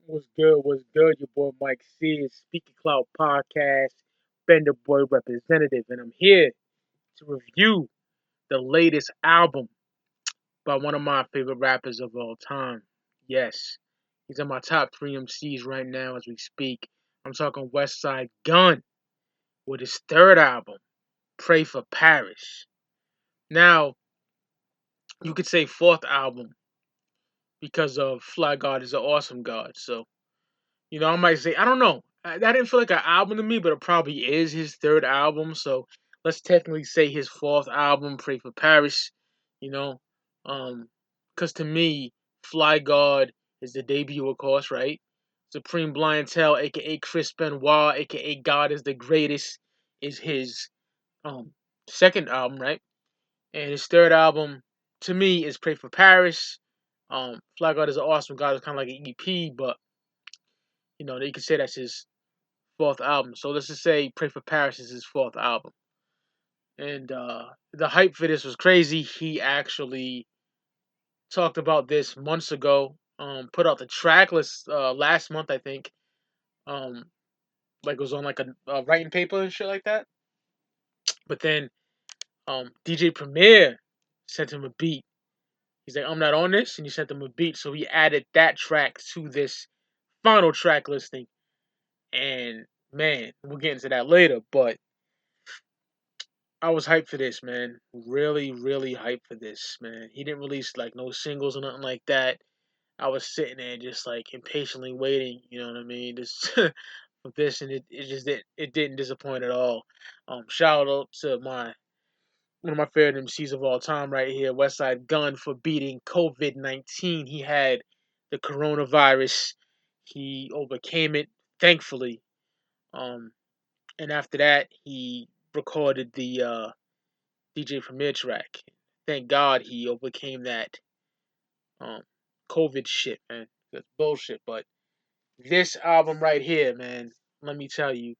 What's good? What's good? Your boy Mike Sears, Speaking Clout Podcast, Bender Boy Representative, and I'm here to review the latest album by one of my favorite rappers of all time. Yes, he's in my top three MCs right now as we speak. I'm talking Westside Gunn with his third album, Pray for Paris. Now, you could say fourth album because of Fly God is an awesome God. So I might say, I don't know. That didn't feel like an album to me, but it probably is his third album. So let's technically say his fourth album, Pray for Paris. You know, because to me, Fly God is the debut, of course, right? Supreme Blientele, aka Chris Benoit, aka God is the Greatest, is his um second album, right? And his third album, to me, is Pray for Paris. Fly God is an awesome God. It's kind of like an EP, but you could say that's his fourth album. So let's just say Pray for Paris is his fourth album. And the hype for this was crazy. He actually talked about this months ago. Put out the track list last month, I think. Um, like it was on like a writing paper and shit like that. But then DJ Premier sent him a beat. He's like, I'm not on this, and he sent him a beat. So he added that track to this final track listing. And man, we'll get into that later. But I was hyped for this, man. Really, really hyped for this, man. He didn't release like no singles or nothing like that. I was sitting there just like impatiently waiting, you know what I mean? This for this, and it didn't disappoint at all. Shout out to my one of my favorite MCs of all time right here, Westside Gunn, for beating COVID-19. He had the coronavirus. He overcame it, thankfully. Um, and after that, he recorded the DJ Premier track. Thank God he overcame that um COVID shit, man. That's bullshit. But this album right here, man, let me tell you,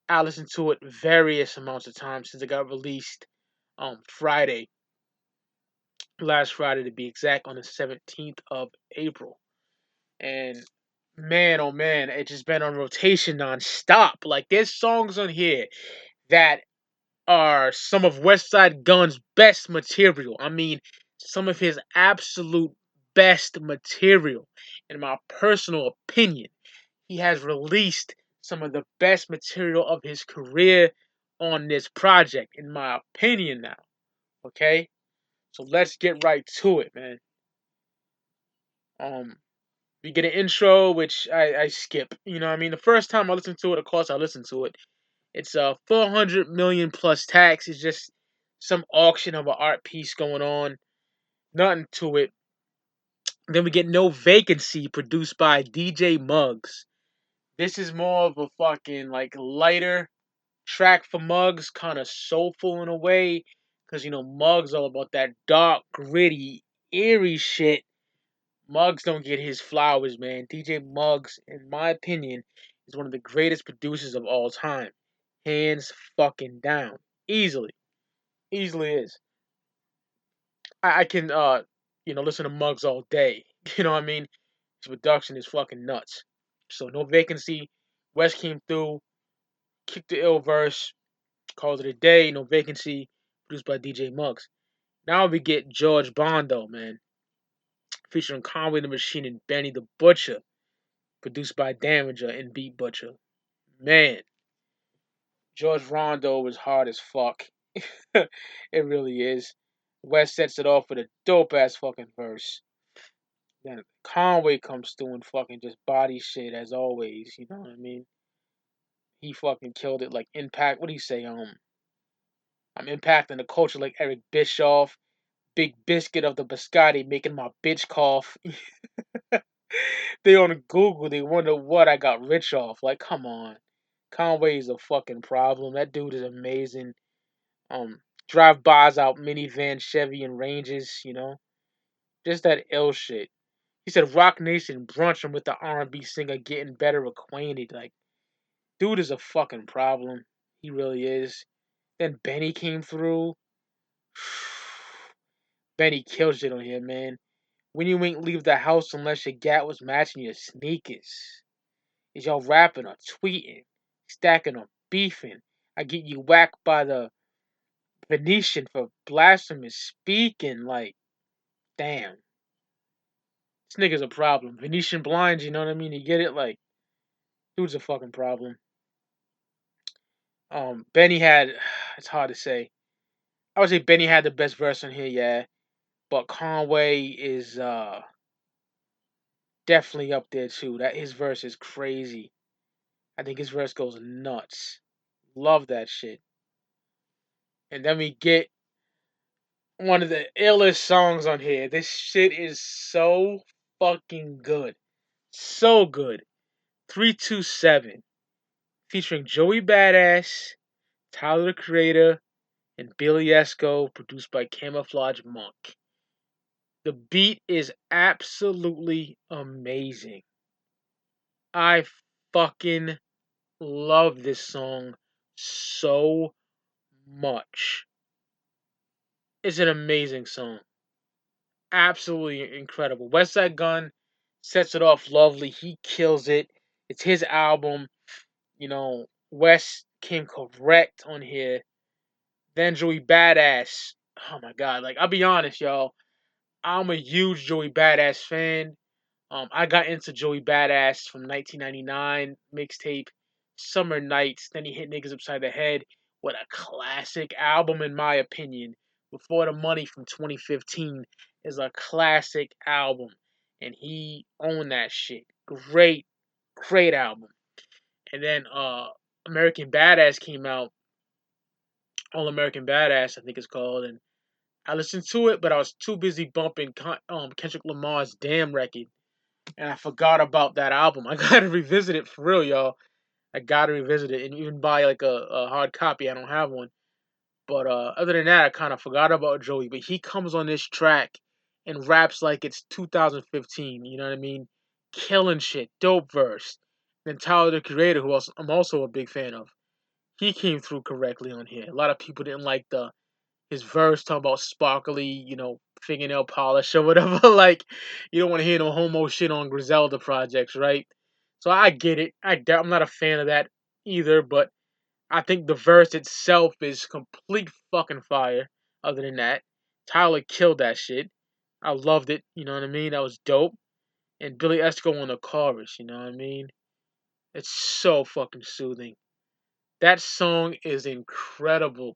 I listened to it various amounts of times since it got released Friday, last Friday to be exact, on the 17th of April. And man, oh man, it just been on rotation nonstop. Like there's songs on here that are some of Westside Gunn's best material. I mean, some of his absolute best material. In my personal opinion, he has released some of the best material of his career on this project, in my opinion now. Okay? So let's get right to it, man. Um, we get an intro, which I skip. You know what I mean? The first time I listened to it, of course I listened to it. It's 400 million plus tax. It's just some auction of an art piece going on. Nothing to it. Then we get No Vacancy, produced by DJ Muggs. This is more of a fucking like lighter track for Muggs, kind of soulful in a way, because Muggs all about that dark, gritty, eerie shit. Muggs don't get his flowers, man. DJ Muggs, in my opinion, is one of the greatest producers of all time. Hands fucking down. Easily. Easily is. I can listen to Muggs all day. You know what I mean? His production is fucking nuts. So No Vacancy. West came through, kicked the ill verse, called it a day. No Vacancy, produced by DJ Muggs. Now we get George Bondo, man, featuring Conway the Machine and Benny the Butcher, produced by Damager and Beat Butcher. Man, George Rondo was hard as fuck. It really is. West sets it off with a dope ass fucking verse. Then Conway comes through and fucking just body shit as always. You know what I mean? He fucking killed it like impact. What do you say? I'm impacting the culture like Eric Bischoff, Big Biscuit of the Biscotti, making my bitch cough. They on Google, they wonder what I got rich off. Like, come on. Conway's a fucking problem. That dude is amazing. Drive bys out minivan, Chevy, and Ranges. Just that ill shit. He said Rock Nation brunching with the R&B singer, getting better acquainted. Like, dude is a fucking problem. He really is. Then Benny came through. Benny kills it on here, man. When you ain't leave the house unless your gat was matching your sneakers. Is y'all rapping or tweeting, stacking or beefing? I get you whacked by the Venetian for blasphemous speaking. Like, damn, this nigga's a problem. Venetian blinds, you know what I mean? You get it? Like, dude's a fucking problem. Benny had, it's hard to say. I would say Benny had the best verse on here, yeah. But Conway is definitely up there too. That his verse is crazy. I think his verse goes nuts. Love that shit. And then we get one of the illest songs on here. This shit is so fucking good. So good. 327. Featuring Joey Badass, Tyler the Creator, and Billy Esco, produced by Camouflage Monk. The beat is absolutely amazing. I fucking love this song so much. It's an amazing song. Absolutely incredible. Westside Gunn sets it off lovely. He kills it. It's his album. You know, Wes came correct on here. Then Joey Badass. Oh my god. Like, I'll be honest, y'all. I'm a huge Joey Badass fan. I got into Joey Badass from 1999 mixtape Summer Nights. Then he hit niggas upside the head with a classic album, in my opinion. Before the Money from 2015 is a classic album, and he owned that shit. Great, great album. And then American Badass came out. All American Badass, I think it's called, and I listened to it, but I was too busy bumping Kendrick Lamar's Damn record, and I forgot about that album. I gotta revisit it for real, y'all. I gotta revisit it and even buy like a hard copy. I don't have one. But other than that, I kind of forgot about Joey. But he comes on this track and raps like it's 2015. You know what I mean? Killing shit. Dope verse. Then Tyler the Creator, who I'm also a big fan of, he came through correctly on here. A lot of people didn't like his verse talking about sparkly, fingernail polish or whatever. Like, you don't want to hear no homo shit on Griselda projects, right? So I get it. I'm not a fan of that either, but I think the verse itself is complete fucking fire. Other than that, Tyler killed that shit. I loved it. You know what I mean? That was dope. And Billy Esco on the chorus. You know what I mean? It's so fucking soothing. That song is incredible.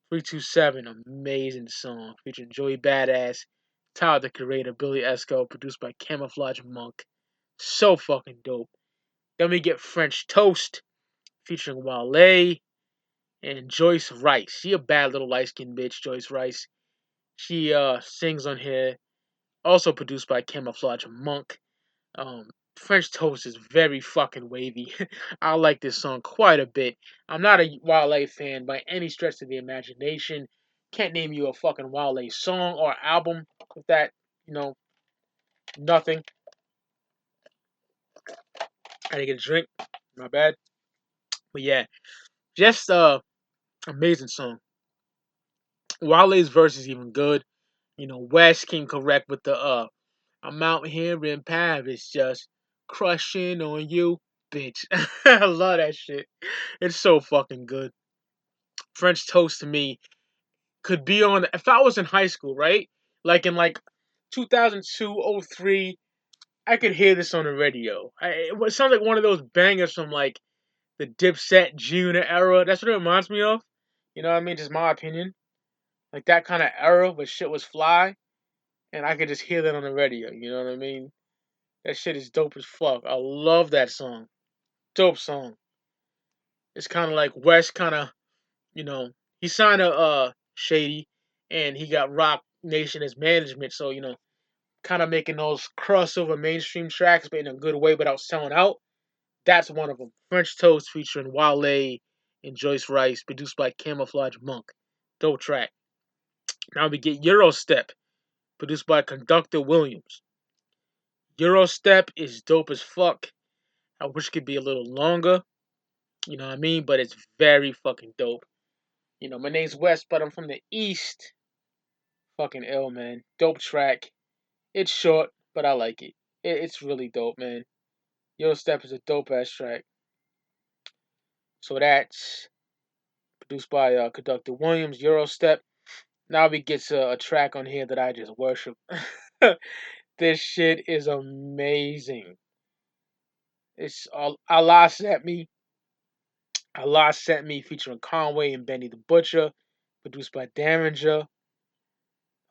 327, amazing song featuring Joey Badass, Tyler the Creator, Billy Esco, produced by Camouflage Monk. So fucking dope. Then we get French Toast featuring Wale and Joyce Rice. She a bad little light skinned bitch, Joyce Rice. She sings on here, also produced by Camouflage Monk. Um, French Toast is very fucking wavy. I like this song quite a bit. I'm not a Wale fan by any stretch of the imagination. Can't name you a fucking Wale song or album with that, nothing. I didn't get a drink. My bad. But yeah, just amazing song. Wale's verse is even good. West came correct with the I'm out here in Paris just crushing on you, bitch. I love that shit. It's so fucking good. French Toast to me could be on if I was in high school, right? Like in 2002, '03, I could hear this on the radio. It sounds like one of those bangers from like the Dipset Junior era. That's what it reminds me of. You know what I mean? Just my opinion. Like that kind of era where shit was fly, and I could just hear that on the radio. You know what I mean? That shit is dope as fuck. I love that song. Dope song. It's kind of like West kind of, you know, he signed a Shady, and he got Rock Nation as management. So kind of making those crossover mainstream tracks, but in a good way without selling out. That's one of them. French Toast featuring Wale and Joyce Rice, produced by Camouflage Monk. Dope track. Now we get Eurostep, produced by Conductor Williams. Eurostep is dope as fuck. I wish it could be a little longer. You know what I mean? But it's very fucking dope. My name's West, but I'm from the East. Fucking ill, man. Dope track. It's short, but I like it. It's really dope, man. Eurostep is a dope ass track. So that's produced by Conductor Williams, Eurostep. Now we get to a track on here that I just worship. This shit is amazing. It's Allah Sent Me. Allah Sent Me featuring Conway and Benny the Butcher, produced by Damager.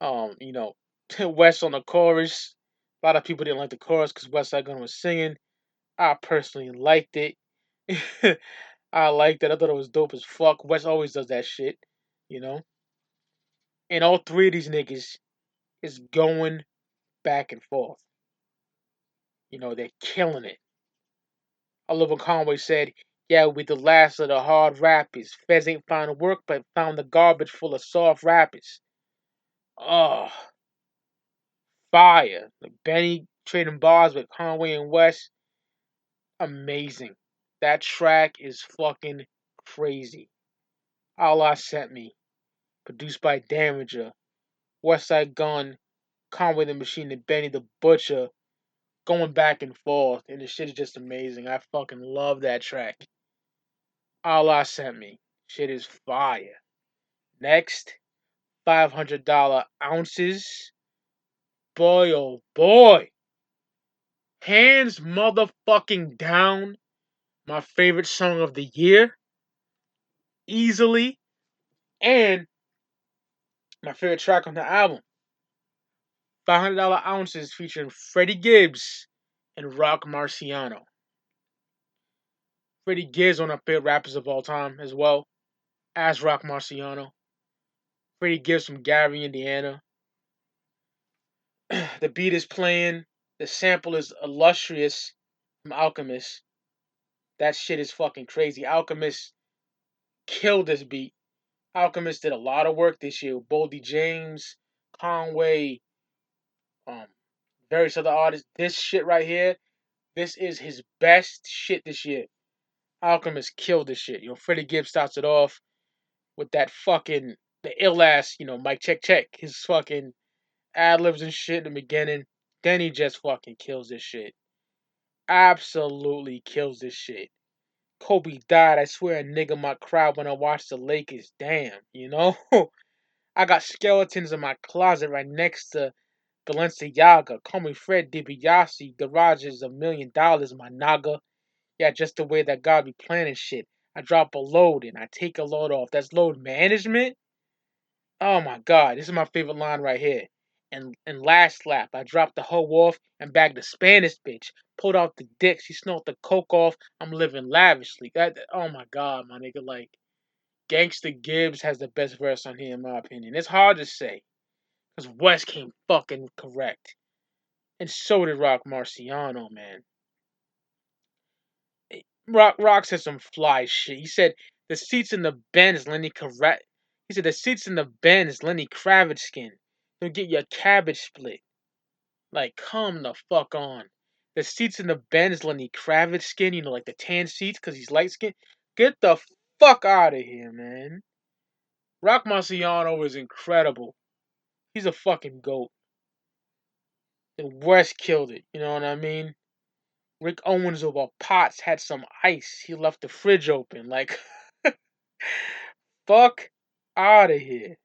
You know, West on the chorus. A lot of people didn't like the chorus because Westside Gunn was singing. I personally liked it. I liked it. I thought it was dope as fuck. West always does that shit, you know. And all three of these niggas is going back and forth. You know, they're killing it. I love when Conway said, "Yeah, we the last of the hard rappers. Feds ain't found work, but found the garbage full of soft rappers." Oh, fire! Like Benny trading bars with Conway and West, amazing. That track is fucking crazy. Allah Sent Me, produced by Damager, Westside Gunn, Conway the Machine, and Benny the Butcher, going back and forth, and the shit is just amazing. I fucking love that track. Allah Sent Me, shit is fire. Next, $500 ounces. Boy, oh boy. Hands motherfucking down. My favorite song of the year. Easily. And my favorite track on the album. $500 ounces featuring Freddie Gibbs and Rock Marciano. Freddie Gibbs, one of my favorite rappers of all time as well. As Rock Marciano. Freddie Gibbs from Gary, Indiana. The beat is playing. The sample is illustrious from Alchemist. That shit is fucking crazy. Alchemist killed this beat. Alchemist did a lot of work this year with Boldy James, Conway, um, various other artists. This shit right here, this is his best shit this year. Alchemist killed this shit. Freddie Gibbs starts it off with that fucking the ill ass, Mike check check. His fucking ad libs and shit in the beginning. Then he just fucking kills this shit. Absolutely kills this shit. Kobe died. I swear a nigga my crowd when I watch the Lakers. Damn, I got skeletons in my closet right next to Balenciaga. Call me Fred DiBiase. Garage is $1,000,000, my naga. Yeah, just the way that God be planning shit. I drop a load and I take a load off. That's load management? Oh my god, this is my favorite line right here. And last slap, I dropped the hoe off and bagged the Spanish bitch. Pulled out the dick, she snort the coke off. I'm living lavishly. Oh my god, my nigga, like Gangsta Gibbs has the best verse on here in my opinion. It's hard to say, because West came fucking correct. And so did Rock Marciano, man. Rock said some fly shit. He said the seats in the Benz Lenny correct. He said the seats in the Benz Lenny Kravitz skin. You'll get your cabbage split. Like, come the fuck on. The seats in the Benz Lenny Kravitz skin, like the tan seats because he's light skinned. Get the fuck out of here, man. Rock Marciano is incredible. He's a fucking goat. And West killed it, you know what I mean? Rick Owens over Potts had some ice. He left the fridge open. Like, fuck out of here.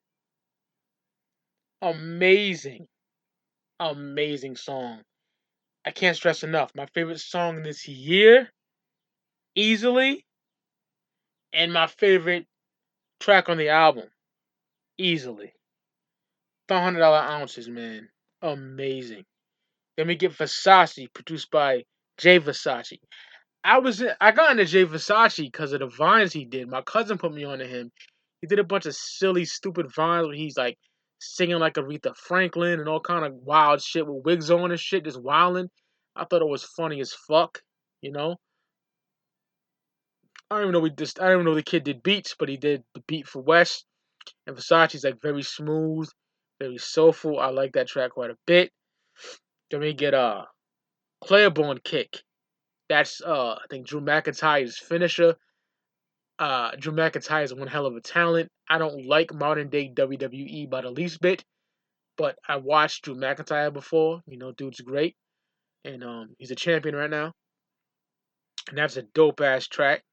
Amazing. Amazing song. I can't stress enough. My favorite song this year, easily, and my favorite track on the album, easily. $500 ounces, man. Amazing. Then we get Versace, produced by Jay Versace. I got into Jay Versace because of the vines he did. My cousin put me onto him. He did a bunch of silly, stupid vines where he's like singing like Aretha Franklin and all kind of wild shit with wigs on and shit, just wilding. I thought it was funny as fuck, you know. I don't even know the kid did beats, but he did the beat for West. And Versace's like very smooth, very soulful. I like that track quite a bit. Then we get Claiborne Kick. That's I think Drew McIntyre's finisher. Drew McIntyre is one hell of a talent. I don't like modern day WWE by the least bit. but I watched Drew McIntyre before. Dude's great, and he's a champion right now. And that's a dope ass track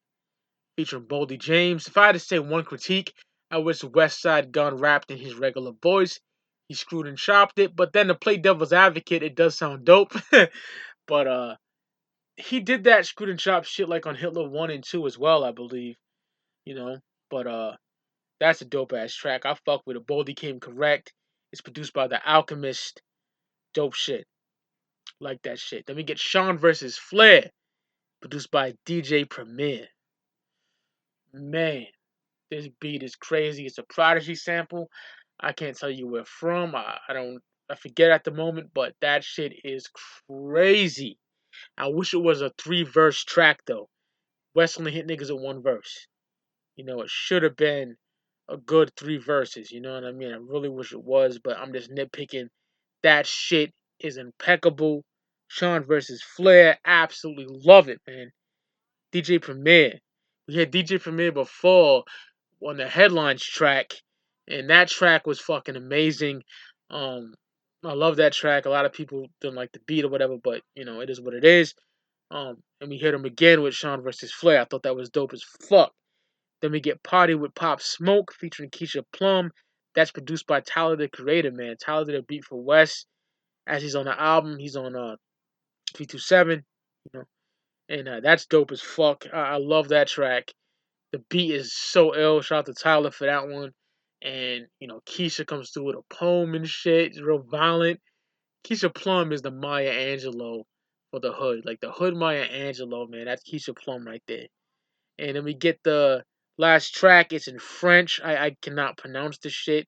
featuring Boldy James. If I had to say one critique, I wish Westside Gunn rapped in his regular voice. He screwed and chopped it, but then to play devil's advocate, it does sound dope. But he did that screwed and chopped shit like on Hitler 1 and 2 as well, I believe. You know, but that's a dope ass track. I fuck with it. Boldy came correct. It's produced by The Alchemist. Dope shit. Like that shit. Then we get Sean versus Flair, produced by DJ Premier. Man, this beat is crazy. It's a Prodigy sample. I can't tell you where from. I forget at the moment, but that shit is crazy. I wish it was a 3-verse track though. West only hit niggas with 1 verse. It should have been a good 3 verses. You know what I mean? I really wish it was, but I'm just nitpicking. That shit is impeccable. Sean versus Flair, absolutely love it, man. DJ Premier. We had DJ Premier before on the headlines track, and that track was fucking amazing. Um, I love that track. A lot of people didn't like the beat or whatever, but it is what it is. And we hit him again with Sean versus Flair. I thought that was dope as fuck. Then we get Party with Pop Smoke featuring Keisha Plum. That's produced by Tyler the Creator, man. Tyler did a beat for West as he's on the album. He's on 327, and that's dope as fuck. I love that track. The beat is so ill. Shout out to Tyler for that one. And Keisha comes through with a poem and shit. It's real violent. Keisha Plum is the Maya Angelou for the hood. Like the hood Maya Angelou, man. That's Keisha Plum right there. And then we get the last track. It's in French. I cannot pronounce this shit.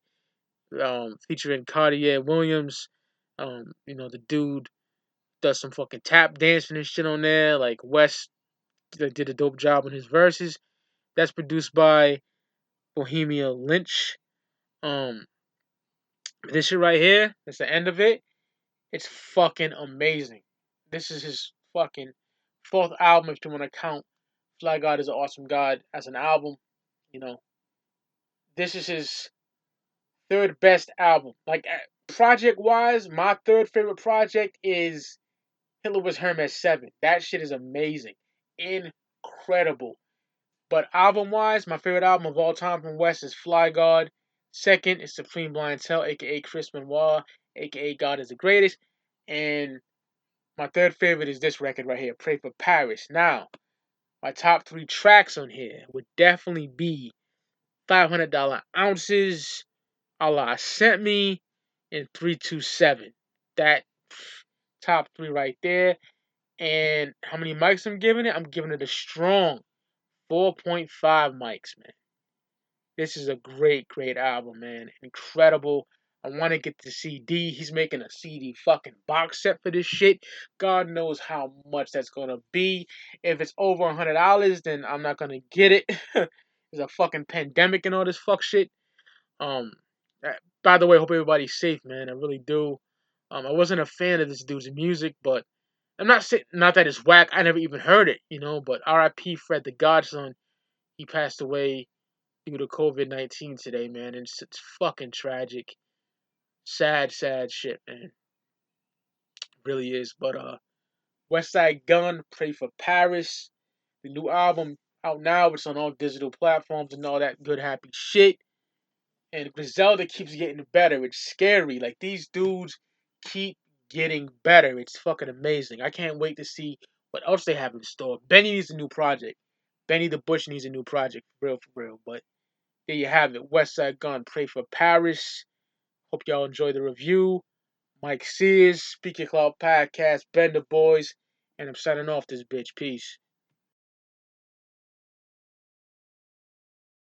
Featuring Cartier Williams. The dude does some fucking tap dancing and shit on there. Like West did a dope job on his verses. That's produced by Bohemia Lynch. Um, this shit right here, that's the end of it. It's fucking amazing. This is his fucking 4th album, if you want to count Fly God is an Awesome God as an album. You know, this is his 3rd best album. Like, project wise, my 3rd favorite project is Hitler Was Hermes 7. That shit is amazing. Incredible. But album wise, my favorite album of all time from West is Fly God. Second is Supreme Blind Tell, aka Chris Benoit, aka God is the Greatest. And my 3rd favorite is this record right here, Pray for Paris. Now, my top 3 tracks on here would definitely be $500 Ounces, Allah Sent Me, and 327. That top 3 right there. And how many mics I'm giving it? I'm giving it a strong 4.5 mics, man. This is a great, great album, man. Incredible. I want to get the CD. He's making a CD fucking box set for this shit. God knows how much that's gonna be. If it's over $100, then I'm not gonna get it. There's a fucking pandemic and all this fuck shit. Um, by the way, I hope everybody's safe, man. I really do. I wasn't a fan of this dude's music, but I'm not saying not that it's whack. I never even heard it, But R.I.P. Fred the Godson. He passed away due to COVID-19 today, man. And it's fucking tragic. Sad, sad shit, man. Really is. But Westside Gunn, Pray for Paris. The new album out now. It's on all digital platforms and all that good happy shit. And Griselda keeps getting better. It's scary. Like these dudes keep getting better. It's fucking amazing. I can't wait to see what else they have in store. Benny needs a new project. Benny the Butch needs a new project. For real. But there you have it. Westside Gunn, Pray for Paris. Hope y'all enjoy the review. Mike Sears, Speaking Clout Podcast, Bender Boys, and I'm signing off this bitch. Peace.